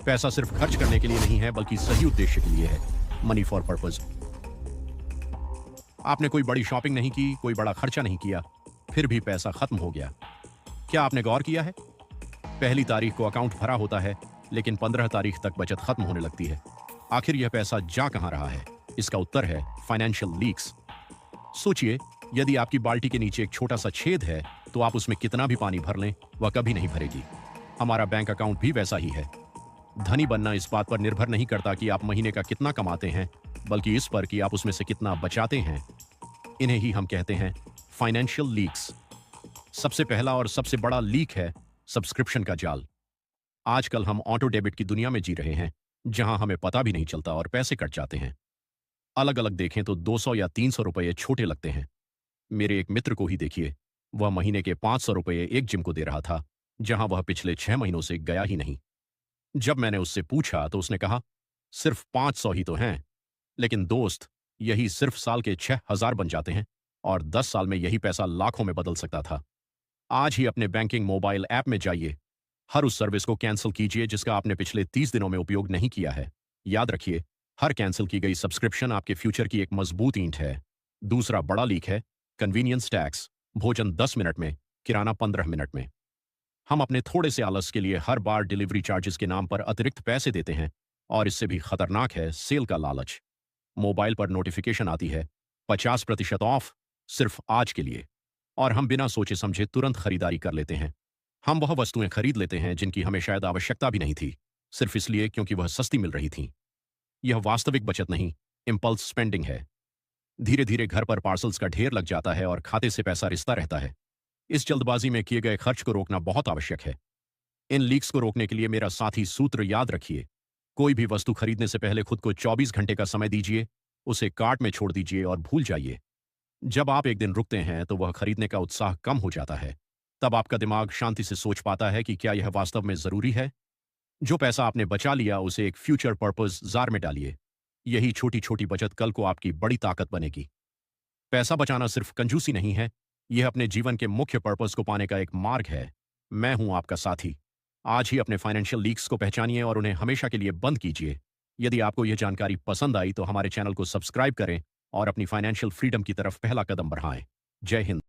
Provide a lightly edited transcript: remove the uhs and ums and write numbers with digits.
पैसा सिर्फ खर्च करने के लिए नहीं है बल्कि सही उद्देश्य के लिए है। Money for purpose. आपने कोई बड़ी शॉपिंग नहीं की, कोई बड़ा खर्चा नहीं किया, फिर भी पैसा खत्म हो गया। क्या आपने गौर किया है? पहली तारीख को अकाउंट भरा होता है, लेकिन 15 तारीख तक बचत खत्म होने लगती है। आखिर यह पैसा जा कहां रहा है? इसका उत्तर है फाइनेंशियल लीक्स। सोचिए, यदि आपकी बाल्टी के नीचे एक छोटा सा छेद है तो आप उसमें कितना भी पानी भर लें, वह कभी नहीं भरेगी। हमारा बैंक अकाउंट भी वैसा ही है। धनी बनना इस बात पर निर्भर नहीं करता कि आप महीने का कितना कमाते हैं, बल्कि इस पर कि आप उसमें से कितना बचाते हैं। इन्हें ही हम कहते हैं फाइनेंशियल लीक्स। सबसे पहला और सबसे बड़ा लीक है सब्सक्रिप्शन का जाल। आजकल हम ऑटो डेबिट की दुनिया में जी रहे हैं, जहां हमें पता भी नहीं चलता और पैसे कट जाते हैं। अलग अलग देखें तो 200 या 300 रुपये छोटे लगते हैं। मेरे एक मित्र को ही देखिए, वह महीने के 500 रुपये एक जिम को दे रहा था, जहां वह पिछले 6 महीनों से गया ही नहीं। जब मैंने उससे पूछा तो उसने कहा, सिर्फ 500 ही तो हैं। लेकिन दोस्त, यही सिर्फ साल के 6,000 बन जाते हैं, और 10 साल में यही पैसा लाखों में बदल सकता था। आज ही अपने बैंकिंग मोबाइल ऐप में जाइए, हर उस सर्विस को कैंसिल कीजिए जिसका आपने पिछले 30 दिनों में उपयोग नहीं किया है। याद रखिए, हर कैंसिल की गई सब्सक्रिप्शन आपके फ्यूचर की एक मजबूत ईंट है। दूसरा बड़ा लीक है कन्वीनियंस टैक्स। भोजन 10 मिनट में, किराना 15 मिनट में। हम अपने थोड़े से आलस के लिए हर बार डिलीवरी चार्जेस के नाम पर अतिरिक्त पैसे देते हैं, और इससे भी खतरनाक है सेल का लालच। मोबाइल पर नोटिफिकेशन आती है, 50% ऑफ, सिर्फ आज के लिए, और हम बिना सोचे समझे तुरंत खरीदारी कर लेते हैं। हम वह वस्तुएं खरीद लेते हैं जिनकी हमें शायद आवश्यकता भी नहीं थी, सिर्फ इसलिए क्योंकि वह सस्ती मिल रही थी। यह वास्तविक बचत नहीं, इम्पल्स स्पेंडिंग है। धीरे धीरे घर पर पार्सल्स का ढेर लग जाता है और खाते से पैसा रिश्ता रहता है। इस जल्दबाजी में किए गए खर्च को रोकना बहुत आवश्यक है। इन लीक्स को रोकने के लिए मेरा साथी सूत्र याद रखिए। कोई भी वस्तु खरीदने से पहले खुद को 24 घंटे का समय दीजिए, उसे कार्ट में छोड़ दीजिए और भूल जाइए। जब आप एक दिन रुकते हैं तो वह खरीदने का उत्साह कम हो जाता है। तब आपका दिमाग शांति से सोच पाता है कि क्या यह वास्तव में जरूरी है। जो पैसा आपने बचा लिया उसे एक फ्यूचर पर्पस जार में डालिए। यही छोटी छोटी बचत कल को आपकी बड़ी ताकत बनेगी। पैसा बचाना सिर्फ कंजूसी नहीं है, यह अपने जीवन के मुख्य पर्पस को पाने का एक मार्ग है। मैं हूं आपका साथी। आज ही अपने फाइनेंशियल लीक्स को पहचानिए और उन्हें हमेशा के लिए बंद कीजिए। यदि आपको यह जानकारी पसंद आई तो हमारे चैनल को सब्सक्राइब करें और अपनी फाइनेंशियल फ्रीडम की तरफ पहला कदम बढ़ाएं। जय हिंद।